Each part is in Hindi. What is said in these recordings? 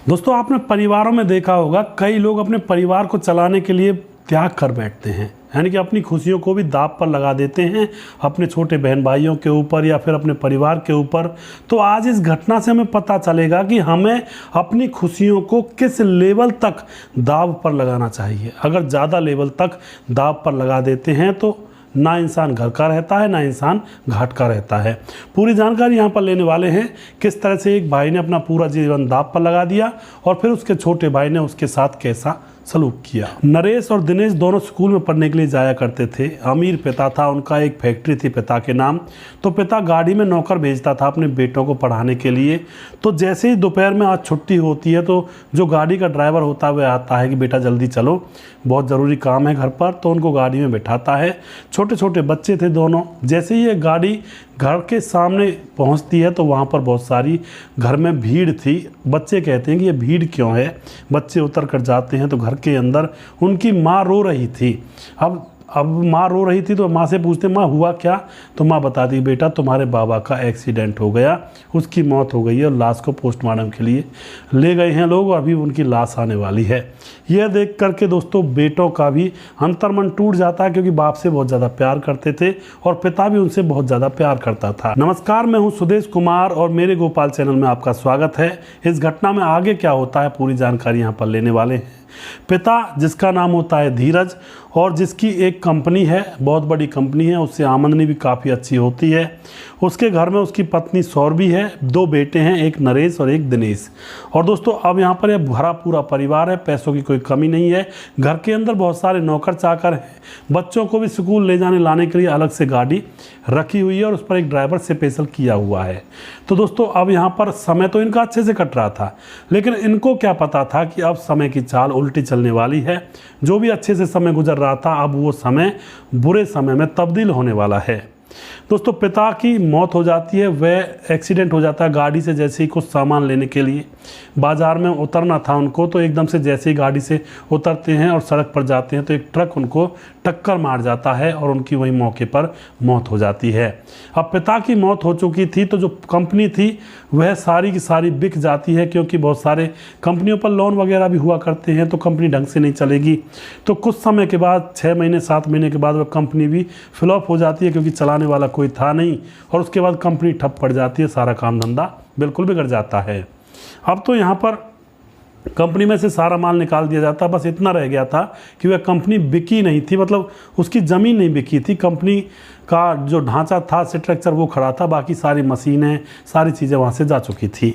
दोस्तों आपने परिवारों में देखा होगा कई लोग अपने परिवार को चलाने के लिए त्याग कर बैठते हैं, यानी कि अपनी खुशियों को भी दांव पर लगा देते हैं अपने छोटे बहन भाइयों के ऊपर या फिर अपने परिवार के ऊपर। तो आज इस घटना से हमें पता चलेगा कि हमें अपनी खुशियों को किस लेवल तक दांव पर लगाना चाहिए। अगर ज़्यादा लेवल तक दांव पर लगा देते हैं तो ना इंसान घर का रहता है ना इंसान घाट का रहता है। पूरी जानकारी यहाँ पर लेने वाले हैं किस तरह से एक भाई ने अपना पूरा जीवन दांव पर लगा दिया और फिर उसके छोटे भाई ने उसके साथ कैसा सलूक किया। नरेश और दिनेश दोनों स्कूल में पढ़ने के लिए जाया करते थे। अमीर पिता था उनका, एक फैक्ट्री थी पिता के नाम। तो पिता गाड़ी में नौकर भेजता था अपने बेटों को पढ़ाने के लिए। तो जैसे ही दोपहर में आज छुट्टी होती है तो जो गाड़ी का ड्राइवर होता है वह आता है कि बेटा जल्दी चलो, बहुत ज़रूरी काम है घर पर। तो उनको गाड़ी में बैठाता है। छोटे छोटे बच्चे थे दोनों। जैसे ही ये गाड़ी घर के सामने पहुंचती है तो वहाँ पर बहुत सारी घर में भीड़ थी। बच्चे कहते हैं कि ये भीड़ क्यों है। बच्चे उतर कर जाते हैं तो घर के अंदर उनकी माँ रो रही थी। अब माँ रो रही थी तो माँ से पूछते माँ हुआ क्या। तो माँ बताती बेटा तुम्हारे बाबा का एक्सीडेंट हो गया, उसकी मौत हो गई है और लाश को पोस्टमार्टम के लिए ले गए हैं लोग और अभी उनकी लाश आने वाली है। यह देख करके दोस्तों बेटों का भी अंतर्मन टूट जाता है, क्योंकि बाप से बहुत ज़्यादा प्यार करते थे और पिता भी उनसे बहुत ज़्यादा प्यार करता था। नमस्कार, मैं हूँ सुदेश कुमार और मेरे गोपाल चैनल में आपका स्वागत है। इस घटना में आगे क्या होता है पूरी जानकारी यहाँ पर लेने वाले हैं। पिता जिसका नाम होता है धीरज और जिसकी एक कंपनी है, बहुत बड़ी कंपनी है, उससे आमदनी भी काफ़ी अच्छी होती है। उसके घर में उसकी पत्नी सौरभी है, दो बेटे हैं, एक नरेश और एक दिनेश। और दोस्तों अब यहाँ पर यह भरा पूरा परिवार है, पैसों की कोई कमी नहीं है। घर के अंदर बहुत सारे नौकर चाकर हैं। बच्चों को भी स्कूल ले जाने लाने के लिए अलग से गाड़ी रखी हुई है और उस पर एक ड्राइवर स्पेशल किया हुआ है। तो दोस्तों अब यहाँ पर समय तो इनका अच्छे से कट रहा था, लेकिन इनको क्या पता था कि अब समय की चाल उल्टी चलने वाली है। जो भी अच्छे से समय गुजर रहा था अब वो समय बुरे समय में तब्दील होने वाला है। दोस्तों पिता की मौत हो जाती है, वह एक्सीडेंट हो जाता है गाड़ी से। जैसे ही कुछ सामान लेने के लिए बाज़ार में उतरना था उनको, तो एकदम से जैसे ही गाड़ी से उतरते हैं और सड़क पर जाते हैं तो एक ट्रक उनको टक्कर मार जाता है और उनकी वही मौके पर मौत हो जाती है। अब पिता की मौत हो चुकी थी तो जो कंपनी थी वह सारी की सारी बिक जाती है, क्योंकि बहुत सारे कंपनियों पर लोन वगैरह भी हुआ करते हैं तो कंपनी ढंग से नहीं चलेगी। तो कुछ समय के बाद 6 महीने 7 महीने के बाद वह कंपनी भी फ्लॉप हो जाती है, क्योंकि चलाने वाला कोई था नहीं। और उसके बाद कंपनी ठप पड़ जाती है, सारा काम धंधा बिल्कुल बिगड़ जाता है। अब तो यहाँ पर कंपनी में से सारा माल निकाल दिया जाता, बस इतना रह गया था कि वह कंपनी बिकी नहीं थी, मतलब उसकी ज़मीन नहीं बिकी थी। कंपनी का जो ढांचा था, स्ट्रक्चर, वो खड़ा था, बाकी सारी मशीनें सारी चीज़ें वहाँ से जा चुकी थी।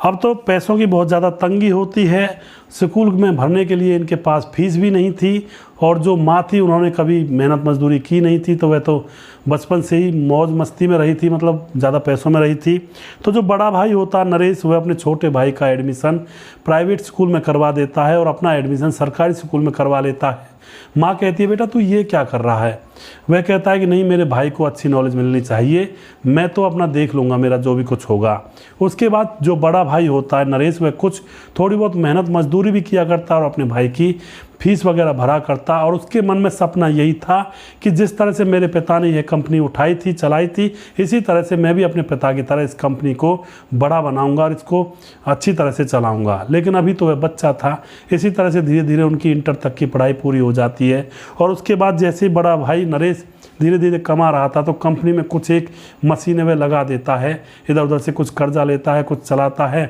अब तो पैसों की बहुत ज़्यादा तंगी होती है। स्कूल में भरने के लिए इनके पास फीस भी नहीं थी और जो माँ थी उन्होंने कभी मेहनत मजदूरी की नहीं थी, तो वह तो बचपन से ही मौज मस्ती में रही थी, मतलब ज़्यादा पैसों में रही थी। तो जो बड़ा भाई होता नरेश, वह अपने छोटे भाई का एडमिशन प्राइवेट स्कूल में करवा देता है और अपना एडमिशन सरकारी स्कूल में करवा लेता है। माँ कहती है बेटा तू ये क्या कर रहा है। वह कहता है कि नहीं, मेरे भाई को अच्छी नॉलेज मिलनी चाहिए, मैं तो अपना देख लूँगा, मेरा जो भी कुछ होगा। उसके बाद जो बड़ा भाई होता है नरेश, वह कुछ थोड़ी बहुत मेहनत मजदूरी भी किया करता और अपने भाई की फीस वगैरह भरा करता। और उसके मन में सपना यही था कि जिस तरह से मेरे पिता ने यह कंपनी उठाई थी, चलाई थी, इसी तरह से मैं भी अपने पिता की तरह इस कंपनी को बड़ा बनाऊंगा और इसको अच्छी तरह से चलाऊंगा। लेकिन अभी तो वह बच्चा था। इसी तरह से धीरे धीरे उनकी इंटर तक की पढ़ाई पूरी हो जाती है और उसके बाद जैसे ही बड़ा भाई नरेश धीरे धीरे कमा रहा था तो कंपनी में कुछ एक मशीनें वह लगा देता है, इधर उधर से कुछ कर्जा लेता है, कुछ चलाता है।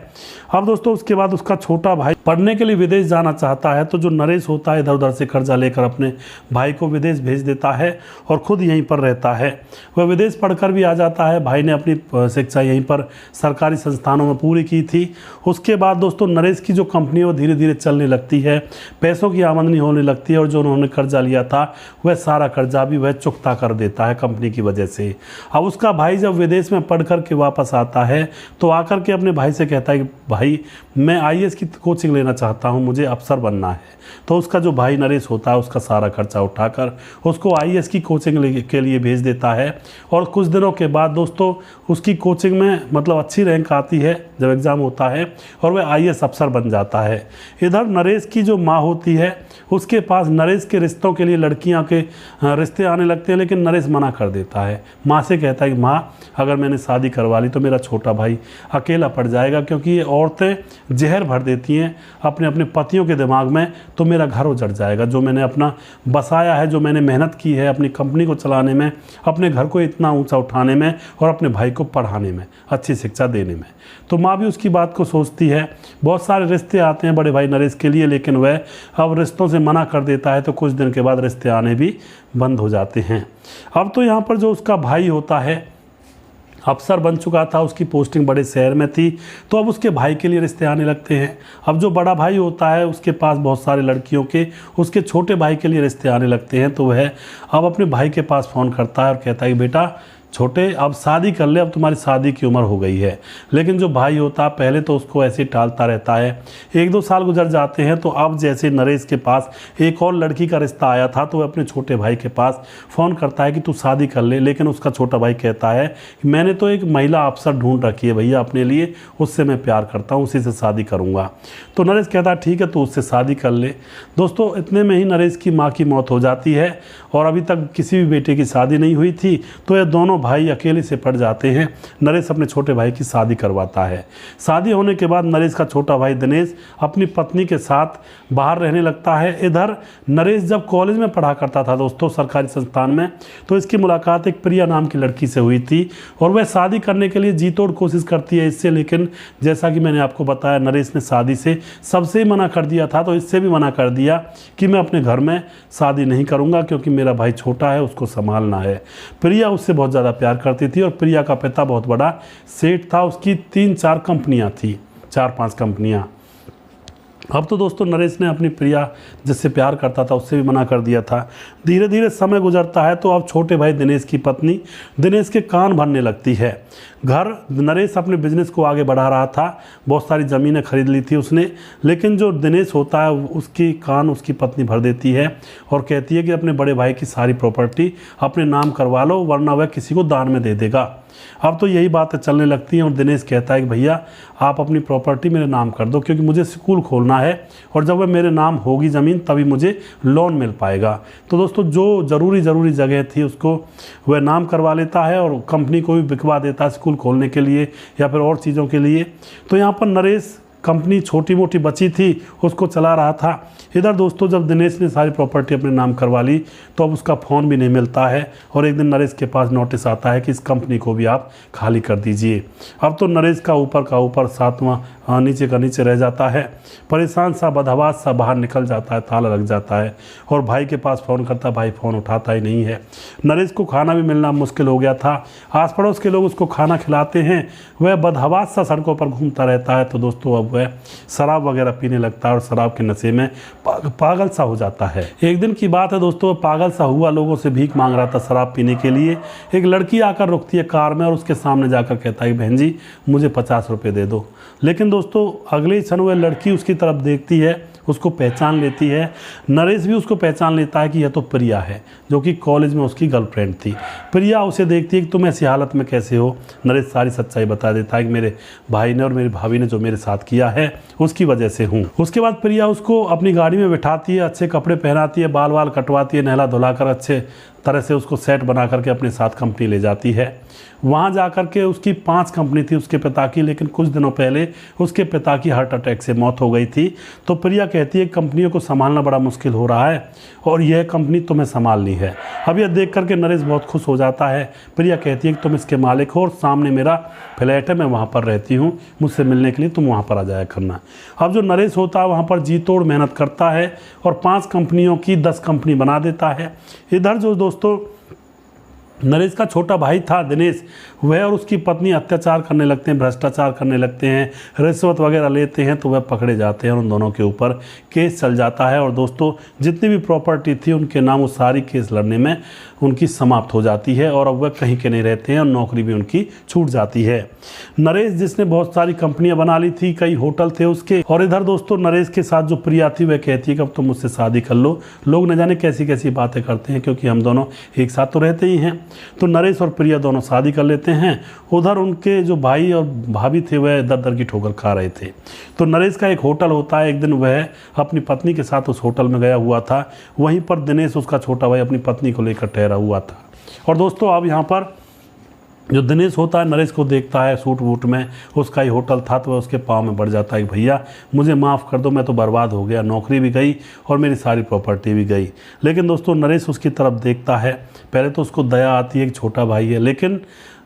अब दोस्तों उसके बाद उसका छोटा भाई पढ़ने के लिए विदेश जाना चाहता है, तो जो नरेश होता है इधर उधर से कर्जा लेकर अपने भाई को विदेश भेज देता है और ख़ुद यहीं पर रहता है। वह विदेश पढ़कर भी आ जाता है। भाई ने अपनी शिक्षा यहीं पर सरकारी संस्थानों में पूरी की थी। उसके बाद दोस्तों नरेश की जो कंपनी है वो धीरे धीरे चलने लगती है, पैसों की आमदनी होने लगती है और जो उन्होंने कर्जा लिया था वह सारा कर्जा भी वह चुकता कर देता है कंपनी की वजह से। अब उसका भाई जब विदेश में पढ़ कर के वापस आता है तो आकर के अपने भाई से कहता है कि भाई मैं आईएएस की कोचिंग लेना चाहता हूं, मुझे अफसर बनना है। तो उसका जो भाई नरेश होता है उसका सारा खर्चा उठाकर उसको आईएएस की कोचिंग के लिए भेज देता है। और कुछ दिनों के बाद दोस्तों उसकी कोचिंग में मतलब अच्छी रैंक आती है जब एग्ज़ाम होता है और वह आईएएस अफसर बन जाता है। इधर नरेश की जो माँ होती है उसके पास नरेश के रिश्तों के लिए लड़कियां के रिश्ते आने लगते हैं, लेकिन नरेश मना कर देता है। माँ से कहता है कि माँ, अगर मैंने शादी करवा ली तो मेरा छोटा भाई अकेला पड़ जाएगा, क्योंकि ये औरतें जहर भर देती हैं अपने अपने पतियों के दिमाग में, तो मेरा घर उजड़ जाएगा। जो मैंने अपना बसाया है, जो मैंने मेहनत की है अपनी कंपनी को चलाने में, अपने घर को इतना ऊंचा उठाने में और अपने भाई को पढ़ाने में, अच्छी शिक्षा देने में। तो माँ भी उसकी बात को सोचती है। बहुत सारे रिश्ते आते हैं बड़े भाई नरेश के लिए, लेकिन वह अब रिश्तों से मना कर देता है, तो कुछ दिन के बाद रिश्ते आने भी बंद हो जाते हैं। अब तो यहाँ पर जो उसका भाई होता है, अफसर बन चुका था, उसकी पोस्टिंग बड़े शहर में थी, तो अब उसके भाई के लिए रिश्ते आने लगते हैं। अब जो बड़ा भाई होता है उसके पास बहुत सारे लड़कियों के, उसके छोटे भाई के लिए रिश्ते आने लगते हैं। तो वह अब अपने भाई के पास फ़ोन करता है और कहता है कि बेटा छोटे, अब शादी कर ले, अब तुम्हारी शादी की उम्र हो गई है। लेकिन जो भाई होता है पहले तो उसको ऐसे टालता रहता है। 1-2 साल गुजर जाते हैं, तो अब जैसे नरेश के पास एक और लड़की का रिश्ता आया था, तो वह अपने छोटे भाई के पास फ़ोन करता है कि तू शादी कर ले। लेकिन उसका छोटा भाई कहता है कि मैंने तो एक महिला अफसर ढूंढ रखी है भैया अपने लिए, उससे मैं प्यार करता हूँ, उसी से शादी करूँगा। तो नरेश कहता है ठीक है, तो उससे शादी कर ले। दोस्तों, इतने में ही नरेश की माँ की मौत हो जाती है और अभी तक किसी भी बेटे की शादी नहीं हुई थी, तो ये दोनों भाई अकेले से पड़ जाते हैं। नरेश अपने छोटे भाई की शादी करवाता है। शादी होने के बाद नरेश का छोटा भाई दिनेश अपनी पत्नी के साथ बाहर रहने लगता है। इधर नरेश जब कॉलेज में पढ़ा करता था दोस्तों, सरकारी संस्थान में, तो इसकी मुलाकात एक प्रिया नाम की लड़की से हुई थी और वह शादी करने के लिए जी तोड़ कोशिश करती है इससे। लेकिन जैसा कि मैंने आपको बताया, नरेश ने शादी से सबसे ही मना कर दिया था, तो इससे भी मना कर दिया कि मैं अपने घर में शादी नहीं करूँगा, क्योंकि मेरा भाई छोटा है, उसको संभालना है। प्रिया उससे बहुत ज़्यादा प्यार करती थी और प्रिया का पिता बहुत बड़ा सेठ था, उसकी 3-4 कंपनियां थी, 4-5 कंपनियां। अब तो दोस्तों नरेश ने अपनी प्रिया जिससे प्यार करता था उससे भी मना कर दिया था। धीरे धीरे समय गुजरता है, तो अब छोटे भाई दिनेश की पत्नी दिनेश के कान भरने लगती है। घर नरेश अपने बिजनेस को आगे बढ़ा रहा था, बहुत सारी ज़मीनें खरीद ली थी उसने, लेकिन जो दिनेश होता है उसकी कान उसकी पत्नी भर देती है और कहती है कि अपने बड़े भाई की सारी प्रॉपर्टी अपने नाम करवा लो, वरना वह किसी को दान में दे देगा। अब तो यही बातें चलने लगती हैं और दिनेश कहता है कि भैया आप अपनी प्रॉपर्टी मेरे नाम कर दो, क्योंकि मुझे स्कूल खोलना है और जब वह मेरे नाम होगी ज़मीन तभी मुझे लोन मिल पाएगा। तो दोस्तों, जो ज़रूरी जगह थी उसको वह नाम करवा लेता है और कंपनी को भी बिकवा देता है स्कूल खोलने के लिए या फिर और चीज़ों के लिए। तो यहाँ पर नरेश कंपनी छोटी मोटी बची थी उसको चला रहा था। इधर दोस्तों, जब दिनेश ने सारी प्रॉपर्टी अपने नाम करवा ली, तो अब उसका फ़ोन भी नहीं मिलता है और एक दिन नरेश के पास नोटिस आता है कि इस कंपनी को भी आप खाली कर दीजिए। अब तो नरेश का ऊपर 7वां नीचे का नीचे रह जाता है। परेशान सा, बदहवास सा बाहर निकल जाता है, ताला लग जाता है और भाई के पास फ़ोन करता, भाई फ़ोन उठाता ही नहीं है। नरेश को खाना भी मिलना मुश्किल हो गया था। आस पड़ोस के लोग उसको खाना खिलाते हैं, वह बदहवास सा सड़कों पर घूमता रहता है। तो दोस्तों, अब वह शराब वगैरह पीने लगता है और शराब के नशे में पागल सा हो जाता है। एक दिन की बात है दोस्तों, पागल सा हुआ लोगों से भीख मांग रहा था शराब पीने के लिए। एक लड़की आकर रुकती है कार में और उसके सामने जाकर कहता है, बहन जी मुझे 50 रुपये दे दो। लेकिन दोस्तों, अगले ही क्षण वह लड़की उसकी तरफ देखती है, उसको पहचान लेती है। नरेश भी उसको पहचान लेता है कि यह तो प्रिया है, जो कि कॉलेज में उसकी गर्लफ्रेंड थी। प्रिया उसे देखती है कि तुम ऐसी हालत में कैसे हो। नरेश सारी सच्चाई बता देता है कि मेरे भाई ने और मेरी भाभी ने जो मेरे साथ किया है उसकी वजह से हूँ। उसके बाद प्रिया उसको अपनी गाड़ी में बिठाती है, अच्छे कपड़े पहनाती है, बाल वाल कटवाती है, नहला धुलाकर अच्छे तरह से उसको सेट बना करके अपने साथ कंपनी ले जाती है। वहाँ जा कर के उसकी 5 कंपनी थी उसके पिता की, लेकिन कुछ दिनों पहले उसके पिता की हार्ट अटैक से मौत हो गई थी। तो प्रिया कहती है कंपनियों को संभालना बड़ा मुश्किल हो रहा है और यह कंपनी तुम्हें संभालनी है। अब यह देख करके नरेश बहुत खुश हो जाता है। प्रिया कहती है कि तुम इसके मालिक हो और सामने मेरा फ्लैट है, मैं वहाँ पर रहती हूँ, मुझसे मिलने के लिए तुम वहाँ पर आ जाया करना। अब जो नरेश होता है वहाँ पर जी तोड़ मेहनत करता है और 5 कंपनियों की 10 कंपनी बना देता है। इधर जो दोस्तों नरेश का छोटा भाई था दिनेश, वह और उसकी पत्नी अत्याचार करने लगते हैं, भ्रष्टाचार करने लगते हैं, रिश्वत वगैरह लेते हैं, तो वह पकड़े जाते हैं और उन दोनों के ऊपर केस चल जाता है। और दोस्तों, जितनी भी प्रॉपर्टी थी उनके नाम वो सारी केस लड़ने में उनकी समाप्त हो जाती है और अब वह कहीं के नहीं रहते हैं और नौकरी भी उनकी छूट जाती है। नरेश जिसने बहुत सारी कंपनियां बना ली थी, कई होटल थे उसके, और इधर दोस्तों नरेश के साथ जो प्रिया थी वह कहती है कि अब तुम मुझसे शादी कर लो। लोग न जाने कैसी कैसी बातें करते हैं, क्योंकि हम दोनों एक साथ तो रहते ही हैं। तो नरेश और प्रिया दोनों शादी कर लेते हैं। उधर उनके जो भाई और भाभी थे वह दर दर की ठोकर खा रहे थे। तो नरेश का एक होटल होता है, एक दिन वह अपनी पत्नी के साथ उस होटल में गया हुआ था। वहीं पर दिनेश उसका छोटा भाई अपनी पत्नी को लेकर ठहरा हुआ था। और दोस्तों अब यहाँ पर जो दिनेश होता है नरेश को देखता है सूट वूट में, उसका ही होटल था, तो वह उसके पाँव में पड़ जाता है कि भैया मुझे माफ़ कर दो, मैं तो बर्बाद हो गया, नौकरी भी गई और मेरी सारी प्रॉपर्टी भी गई। लेकिन दोस्तों नरेश उसकी तरफ देखता है, पहले तो उसको दया आती है कि छोटा भाई है, लेकिन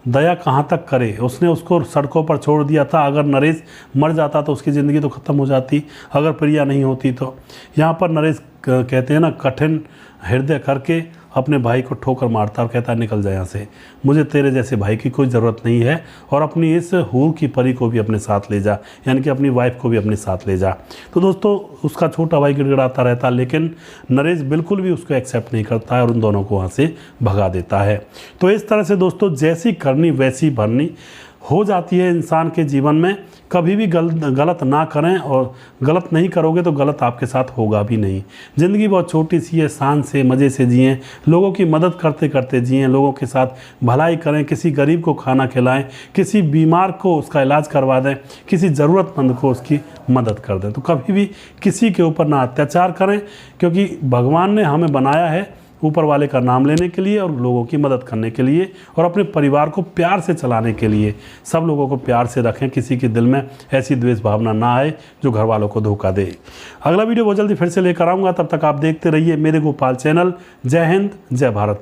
दया कहाँ तक करे, उसने उसको सड़कों पर छोड़ दिया था। अगर नरेश मर जाता तो उसकी ज़िंदगी तो ख़त्म हो जाती, अगर प्रिया नहीं होती तो। यहाँ पर नरेश कहते हैं ना, कठिन हृदय करके अपने भाई को ठोकर मारता और कहता है निकल जाए यहाँ से, मुझे तेरे जैसे भाई की कोई ज़रूरत नहीं है, और अपनी इस हूर की परी को भी अपने साथ ले जा, यानी कि अपनी वाइफ को भी अपने साथ ले जा। तो दोस्तों उसका छोटा भाई गिड़गिड़ाता रहता, लेकिन नरेश बिल्कुल भी उसको एक्सेप्ट नहीं करता है और उन दोनों को वहाँ से भगा देता है। तो इस तरह से दोस्तों जैसी करनी वैसी भरनी हो जाती है इंसान के जीवन में। कभी भी गलत ना करें, और गलत नहीं करोगे तो गलत आपके साथ होगा भी नहीं। ज़िंदगी बहुत छोटी सी है, शान से मज़े से जिएं, लोगों की मदद करते करते जिएं, लोगों के साथ भलाई करें, किसी गरीब को खाना खिलाएं, किसी बीमार को उसका इलाज करवा दें, किसी ज़रूरतमंद को उसकी मदद कर दें। तो कभी भी किसी के ऊपर ना अत्याचार करें, क्योंकि भगवान ने हमें बनाया है ऊपर वाले का नाम लेने के लिए और लोगों की मदद करने के लिए, और अपने परिवार को प्यार से चलाने के लिए। सब लोगों को प्यार से रखें, किसी के दिल में ऐसी द्वेष भावना ना आए जो घर वालों को धोखा दे। अगला वीडियो बहुत जल्दी फिर से लेकर आऊँगा, तब तक आप देखते रहिए मेरे गोपाल चैनल। जय हिंद, जय भारत।